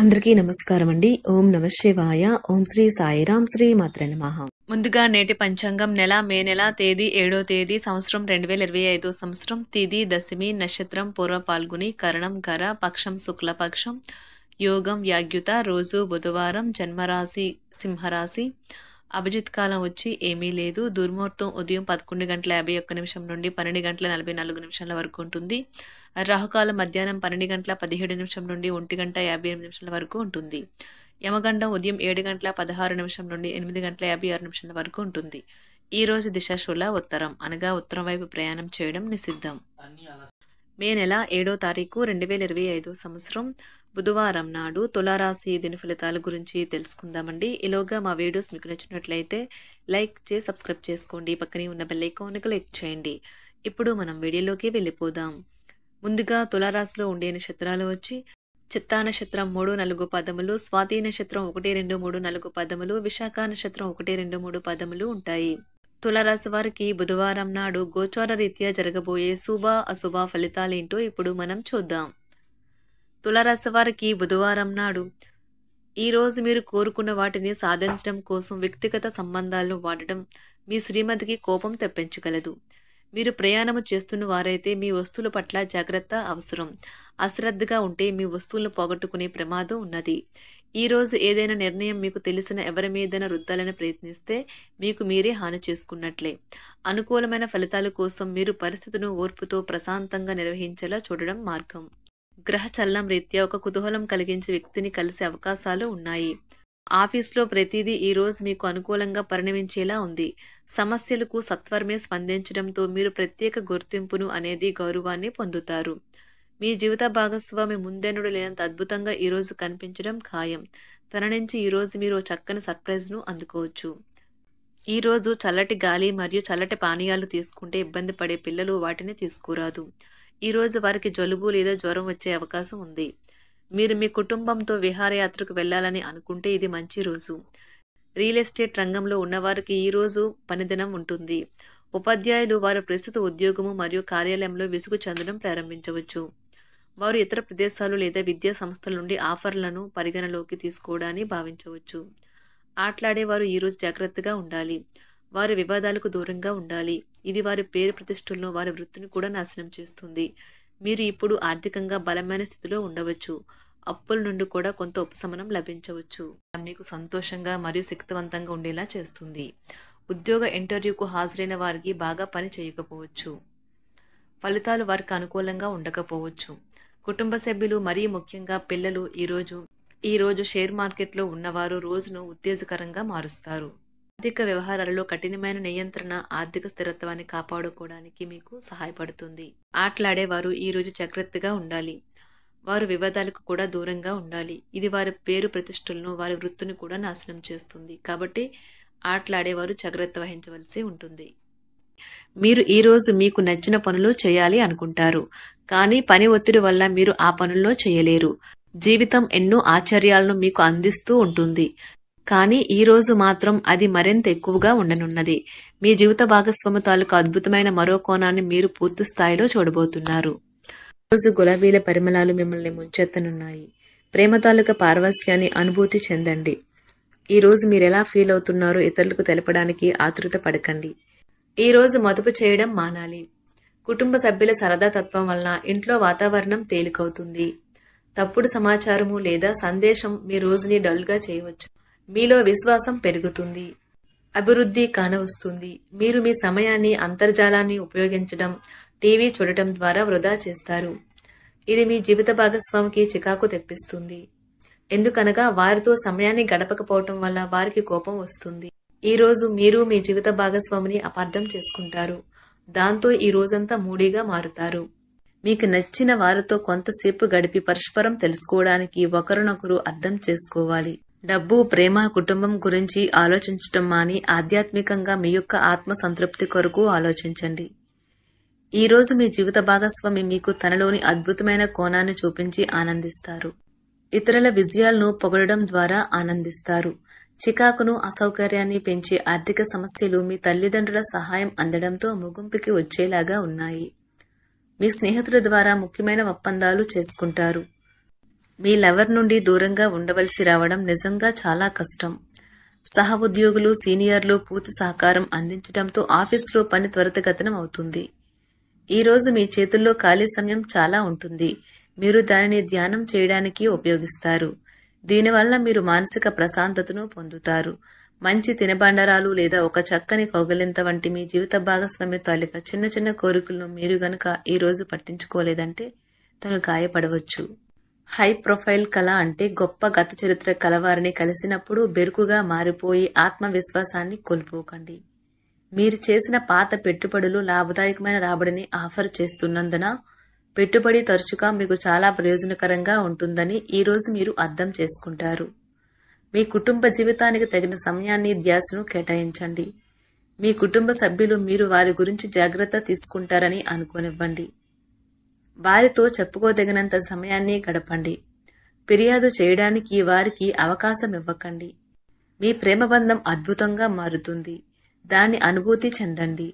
అందరికీ నమస్కారం అండి. ఓం నమ శివాయ. ఓం శ్రీ సాయిరాం శ్రీ మాత్రే నమః. ముందుగా నేటి పంచాంగం మే నెల తేదీ 7వ తేదీ సంవత్సరం 2025 సంవత్సరం తిథి దశమి నక్షత్రం పూర్వ పాల్గొని కరణం గర పక్షం శుక్లపక్షం యోగం వ్యాగ్యుత రోజు బుధవారం జన్మరాశి సింహరాశి అభిజిత్ కాలం వచ్చి ఏమీ లేదు. దుర్ముహూర్తం ఉదయం 11:51 నుండి 12:44 వరకు ఉంటుంది. రాహుకాలం మధ్యాహ్నం 12:17 నుండి 1:58 వరకు ఉంటుంది. యమగండం ఉదయం 7:16 నుండి 8:56 వరకు ఉంటుంది. ఈ రోజు దిశాశూల ఉత్తరం అనగా ఉత్తరం వైపు ప్రయాణం చేయడం నిషిద్ధం. మే నెల 7వ తారీఖు 2025 సంవత్సరం బుధవారం నాడు తులారాశి దిన ఫలితాల గురించి తెలుసుకుందామండి. ఈలోగా మా వీడియోస్ మీకు నచ్చినట్లయితే లైక్ చేసి సబ్స్క్రైబ్ చేసుకోండి. పక్కనే ఉన్న బెల్ ఐకాన్ క్లిక్ చేయండి. ఇప్పుడు మనం వీడియోలోకి వెళ్ళిపోదాం. ముందుగా తులారాశిలో ఉండే నక్షత్రాలు వచ్చి చిత్తా నక్షత్రం 3, 4 పదములు, స్వాతి నక్షత్రం 1, 2, 3, 4 పదములు, విశాఖ నక్షత్రం 1, 2, 3 పదములు ఉంటాయి. తులారాశి వారికి బుధవారం నాడు గోచార రీత్యా జరగబోయే శుభ అశుభ ఫలితాలేంటో ఇప్పుడు మనం చూద్దాం. తులారాశి వారికి బుధవారం నాడు ఈ రోజు మీరు కోరుకున్న వాటిని సాధించడం కోసం వ్యక్తిగత సంబంధాలను వాడడం మీ శ్రీమతికి కోపం తెప్పించగలదు. మీరు ప్రయాణము చేస్తున్న వారైతే మీ వస్తువుల పట్ల జాగ్రత్త అవసరం. అశ్రద్ధగా ఉంటే మీ వస్తువులను పోగొట్టుకునే ప్రమాదం ఉన్నది. ఈ రోజు ఏదైనా నిర్ణయం మీకు తెలిసిన ఎవరి మీదైనా రుద్దాలని ప్రయత్నిస్తే మీకు మీరే హాని చేసుకున్నట్లే. అనుకూలమైన ఫలితాల కోసం మీరు పరిస్థితులను ఓర్పుతో ప్రశాంతంగా నిర్వహించేలా చూడడం మార్గం. గ్రహ చలనం రీత్యా ఒక కుతూహలం కలిగించే వ్యక్తిని కలిసే అవకాశాలు ఉన్నాయి. ఆఫీస్లో ప్రతిదీ ఈ రోజు మీకు అనుకూలంగా పరిణమించేలా ఉంది. సమస్యలకు సత్వరమే స్పందించడంతో మీరు ప్రత్యేక గుర్తింపును అనేది గౌరవాన్ని పొందుతారు. మీ జీవిత భాగస్వామి ముందెన్నడూ లేనంత అద్భుతంగా ఈరోజు కనిపించడం ఖాయం. తన నుంచి ఈరోజు మీరు చక్కని సర్ప్రైజ్ను అందుకోవచ్చు. ఈరోజు చల్లటి గాలి మరియు చల్లటి పానీయాలు తీసుకుంటే ఇబ్బంది పడే పిల్లలు వాటిని తీసుకురాదు. ఈరోజు వారికి జలుబు లేదా జ్వరం వచ్చే అవకాశం ఉంది. మీరు మీ కుటుంబంతో విహారయాత్రకు వెళ్లాలని అనుకుంటే ఇది మంచి రోజు. రియల్ ఎస్టేట్ రంగంలో ఉన్నవారికి ఈ రోజు పనిదినం ఉంటుంది. ఉపాధ్యాయులు వారి ప్రస్తుత ఉద్యోగము మరియు కార్యాలయంలో విసుగు చెందడం ప్రారంభించవచ్చు. వారు ఇతర ప్రదేశాలు లేదా విద్యా సంస్థల నుండి ఆఫర్లను పరిగణలోకి తీసుకోవడాన్ని భావించవచ్చు. ఆటలాడేవారు ఈరోజు జాగ్రత్తగా ఉండాలి. వారి వివాదాలకు దూరంగా ఉండాలి. ఇది వారి పేరు ప్రతిష్టలను వారి వృత్తిని కూడా నాశనం చేస్తుంది. మీరు ఇప్పుడు ఆర్థికంగా బలమైన స్థితిలో ఉండవచ్చు. అప్పుల నుండి కూడా కొంత ఉపశమనం లభించవచ్చు. మీకు సంతోషంగా మరియు శక్తివంతంగా ఉండేలా చేస్తుంది. ఉద్యోగ ఇంటర్వ్యూకు హాజరైన వారికి బాగా పని చేయకపోవచ్చు. ఫలితాలు వారికి అనుకూలంగా ఉండకపోవచ్చు. కుటుంబ సభ్యులు మరీ ముఖ్యంగా పిల్లలు ఈరోజు షేర్ మార్కెట్లో ఉన్నవారు రోజును ఉత్తేజకరంగా మారుస్తారు. ఆర్థిక వ్యవహారాలలో కఠినమైన నియంత్రణ ఆర్థిక స్థిరత్వాన్ని కాపాడుకోవడానికి మీకు సహాయపడుతుంది. ఆటలాడేవారు ఈరోజు జాగ్రత్తగా ఉండాలి. వారు వివాదాలకు కూడా దూరంగా ఉండాలి. ఇది వారి పేరు ప్రతిష్టలను వారి వృత్తిని కూడా నాశనం చేస్తుంది. కాబట్టి ఆటలాడేవారు జాగ్రత్త వహించవలసి ఉంటుంది. మీరు ఈరోజు మీకు నచ్చిన పనులు చేయాలి అనుకుంటారు. కానీ పని ఒత్తిడి వల్ల మీరు ఆ పనుల్లో చేయలేరు. జీవితం ఎన్నో ఆశ్చర్యాలను మీకు అందిస్తూ ఉంటుంది. కానీ ఈ రోజు మాత్రం అది మరింత ఎక్కువగా ఉండనున్నది. మీ జీవిత భాగస్వామి తాలూకు అద్భుతమైన మరో కోణాన్ని మీరు పూర్తి స్థాయిలో చూడబోతున్నారు. రోజు గులాబీల పరిమళాలు మిమ్మల్ని ముంచెత్తనున్నాయి. ప్రేమ తాలూకా పారవస్యాన్ని అనుభూతి చెందండి. ఈ రోజు మీరెలా ఫీల్ అవుతున్నారో ఇతరులకు తెలపడానికి ఆతృత పడకండి. ఈ రోజు మదుపు చేయడం మానాలి. కుటుంబ సభ్యుల సరదా తత్వం వలన ఇంట్లో వాతావరణం తేలికవుతుంది. తప్పుడు సమాచారము లేదా సందేశం మీ రోజుని డల్గా చేయవచ్చు. మీలో విశ్వాసం పెరుగుతుంది. అభివృద్ధి కానవస్తుంది. మీరు మీ సమయాన్ని అంతర్జాలాన్ని ఉపయోగించడం, టీవీ చూడటం ద్వారా వృధా చేస్తారు. ఇది మీ జీవిత భాగస్వామికి చికాకు తెప్పిస్తుంది. ఎందుకనగా వారితో సమయాన్ని గడపకపోవటం వల్ల వారికి కోపం వస్తుంది. ఈ రోజు మీరు మీ జీవిత భాగస్వామిని అపార్థం చేసుకుంటారు. దాంతో ఈ రోజంతా మూడీగా మారుతారు. మీకు నచ్చిన వారితో కొంతసేపు గడిపి పరస్పరం తెలుసుకోవడానికి ఒకరినొకరు అర్థం చేసుకోవాలి. డబ్బు, ప్రేమ, కుటుంబం గురించి ఆలోచించటం మాని ఆధ్యాత్మికంగా మీ యొక్క ఆత్మ సంతృప్తి కొరకు ఆలోచించండి. ఈ రోజు మీ జీవిత భాగస్వామి మీకు తనలోని అద్భుతమైన కోణాన్ని చూపించి ఆనందిస్తారు. ఇతరుల విజయాలను పొగడడం ద్వారా ఆనందిస్తారు. చికాకును, అసౌకర్యాన్ని పెంచే ఆర్థిక సమస్యలు మీ తల్లిదండ్రుల సహాయం అందడంతో ముగింపుకి వచ్చేలాగా ఉన్నాయి. మీ స్నేహితుల ద్వారా ముఖ్యమైన ఒప్పందాలు చేసుకుంటారు. మీ లవర్ నుండి దూరంగా ఉండవలసి రావడం నిజంగా చాలా కష్టం. సహ ఉద్యోగులు, సీనియర్లు పూర్తి సహకారం అందించడంతో ఆఫీసులో పని త్వరితగతిన అవుతుంది. ఈ రోజు మీ చేతుల్లో ఖాళీ సమయం చాలా ఉంటుంది. మీరు దానిని ధ్యానం చేయడానికి ఉపయోగిస్తారు. దీనివల్ల మీరు మానసిక ప్రశాంతతను పొందుతారు. మంచి తినుబండారాలు లేదా ఒక చక్కని కౌగిలింత వంటి మీ జీవిత భాగస్వామి తాలూకా చిన్న చిన్న కోరికలను మీరు గనుక ఈ రోజు పట్టించుకోలేదంటే తను గాయపడవచ్చు. హై ప్రొఫైల్ కళ అంటే గొప్ప గత చరిత్ర కలవారిని కలిసినప్పుడు బెరుకుగా మారిపోయి ఆత్మవిశ్వాసాన్ని కోల్పోకండి. మీరు చేసిన పాత పెట్టుబడులు లాభదాయకమైన రాబడిని ఆఫర్ చేస్తున్నందున పెట్టుబడి తరచుగా మీకు చాలా ప్రయోజనకరంగా ఉంటుందని ఈ రోజు మీరు అర్థం చేసుకుంటారు. మీ కుటుంబ జీవితానికి తగిన సమయాన్ని, ధ్యాసను కేటాయించండి. మీ కుటుంబ సభ్యులు మీరు వారి గురించి జాగ్రత్త తీసుకుంటారని అనుకోనివ్వండి. వారితో చెప్పుకోదగినంత సమయాన్ని గడపండి. ఫిర్యాదు చేయడానికి వారికి అవకాశం ఇవ్వకండి. మీ ప్రేమబంధం అద్భుతంగా మారుతుంది. దాని అనుభూతి చెందండి.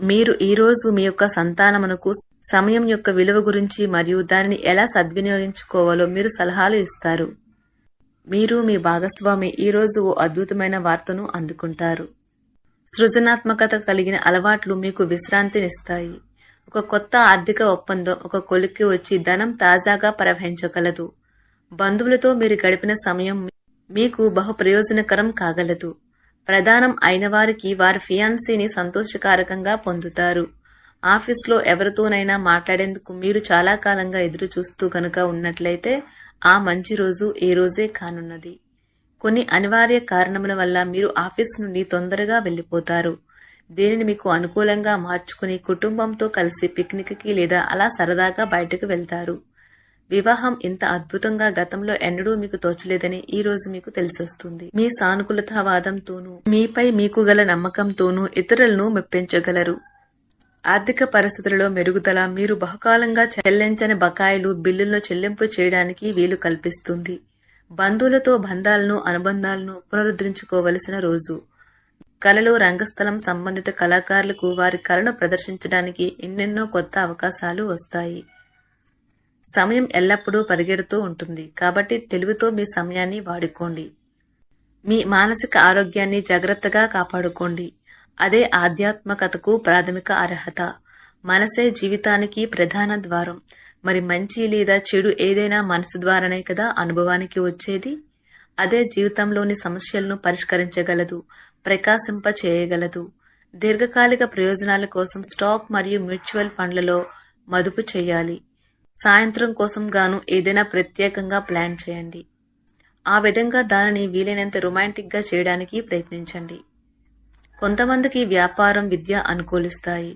మీరు ఈరోజు మీ యొక్క సంతానమునకు సమయం యొక్క విలువ గురించి మరియు దానిని ఎలా సద్వినియోగించుకోవాలో మీరు సలహాలు ఇస్తారు. మీరు మీ భాగస్వామి ఈరోజు ఓ అద్భుతమైన వార్తను అందుకుంటారు. సృజనాత్మకత కలిగిన అలవాట్లు మీకు విశ్రాంతినిస్తాయి. ఒక కొత్త ఆర్థిక ఒప్పందం ఒక కొలిక్కి వచ్చి ధనం తాజాగా ప్రవహించగలదు. బంధువులతో మీరు గడిపిన సమయం మీకు బహు ప్రయోజనకరం కాగలదు. ప్రధానం అయిన వారికి వారి ఫియాన్సీని సంతోషకారకంగా పొందుతారు. ఆఫీస్లో ఎవరితోనైనా మాట్లాడేందుకు మీరు చాలా కాలంగా ఎదురు చూస్తూ గనుక ఉన్నట్లయితే ఆ మంచి రోజు ఈ రోజే కానున్నది. కొన్ని అనివార్య కారణముల వల్ల మీరు ఆఫీస్ నుండి తొందరగా వెళ్లిపోతారు. దీనిని మీకు అనుకూలంగా మార్చుకుని కుటుంబంతో కలిసి పిక్నిక్కి లేదా అలా సరదాగా బయటకు వెళ్తారు. వివాహం ఇంత అద్భుతంగా గతంలో ఎన్నడూ మీకు తోచలేదని ఈ రోజు మీకు తెలిసొస్తుంది. మీ సానుకూలతావాదంతోనూ మీపై మీకు గల నమ్మకంతోనూ ఇతరులను మెప్పించగలరు. ఆర్థిక పరిస్థితులలో మెరుగుదల మీరు బహుకాలంగా చెల్లించని బకాయిలు, బిల్లులను చెల్లింపు చేయడానికి వీలు కల్పిస్తుంది. బంధువులతో బంధాలను, అనుబంధాలను పునరుద్ధరించుకోవలసిన రోజు. కళలు, రంగస్థలం సంబంధిత కళాకారులకు వారి కళను ప్రదర్శించడానికి ఎన్నెన్నో కొత్త అవకాశాలు వస్తాయి. సమయం ఎల్లప్పుడూ పరిగెడుతూ ఉంటుంది కాబట్టి తెలివితో మీ సమయాన్ని వాడుకోండి. మీ మానసిక ఆరోగ్యాన్ని జాగ్రత్తగా కాపాడుకోండి. అదే ఆధ్యాత్మికతకు ప్రాథమిక అర్హత. మనసే జీవితానికి ప్రధాన ద్వారం. మరి మంచి లేదా చెడు ఏదైనా మనసు ద్వారానే కదా అనుభవానికి వచ్చేది. అదే జీవితంలోని సమస్యలను పరిష్కరించగలదు, ప్రకాశింప చేయగలదు. దీర్ఘకాలిక ప్రయోజనాల కోసం స్టాక్ మరియు మ్యూచువల్ ఫండ్లలో మదుపు చేయాలి. సాయంత్రం కోసం గాను ఏదైనా ప్రత్యేకంగా ప్లాన్ చేయండి. ఆ విధంగా దానిని వీలైనంత రొమాంటిక్గా చేయడానికి ప్రయత్నించండి. కొంతమందికి వ్యాపారం, విద్య అనుకూలిస్తాయి.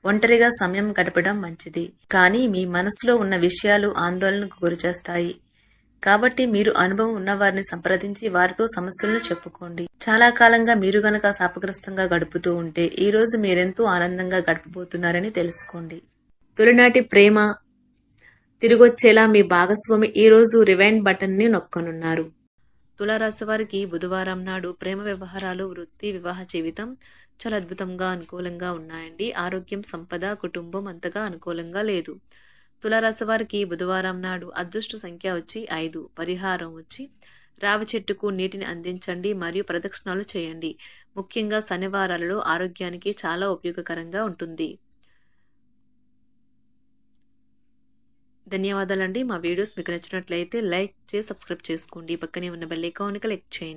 ఒంటరిగా సమయం గడపడం మంచిది. కానీ మీ మనసులో ఉన్న విషయాలు ఆందోళనకు గురిచేస్తాయి. కాబట్టి మీరు అనుభవం ఉన్నవారిని సంప్రదించి వారితో సమస్యలను చెప్పుకోండి. చాలా కాలంగా మీరు గనక శాపగ్రస్తంగా గడుపుతూ ఉంటే ఈ రోజు మీరెంతో ఆనందంగా గడపబోతున్నారని తెలుసుకోండి. తొలినాటి ప్రేమ తిరిగొచ్చేలా మీ భాగస్వామి ఈ రోజు రివైండ్ బటన్ ని నొక్కనున్నారు. తులారాశి వారికి బుధవారం నాడు ప్రేమ వ్యవహారాలు, వృత్తి, వివాహ జీవితం చాలా అద్భుతంగా అనుకూలంగా ఉన్నాయండి. ఆరోగ్యం, సంపద, కుటుంబం అంతగా అనుకూలంగా లేదు. తులారాశి వారికి బుధవారం నాడు అదృష్ట సంఖ్య వచ్చి 5. పరిహారం వచ్చి రావి చెట్టుకు నీటిని అందించండి మరియు ప్రదక్షిణాలు చేయండి. ముఖ్యంగా శనివారాలలో ఆరోగ్యానికి చాలా ఉపయోగకరంగా ఉంటుంది. ధన్యవాదాలండి. మా వీడియోస్ మీకు నచ్చినట్లయితే లైక్ చేసి సబ్స్క్రైబ్ చేసుకోండి. పక్కనే ఉన్న బెల్ ఐకాన్ ని క్లిక్ చేయండి.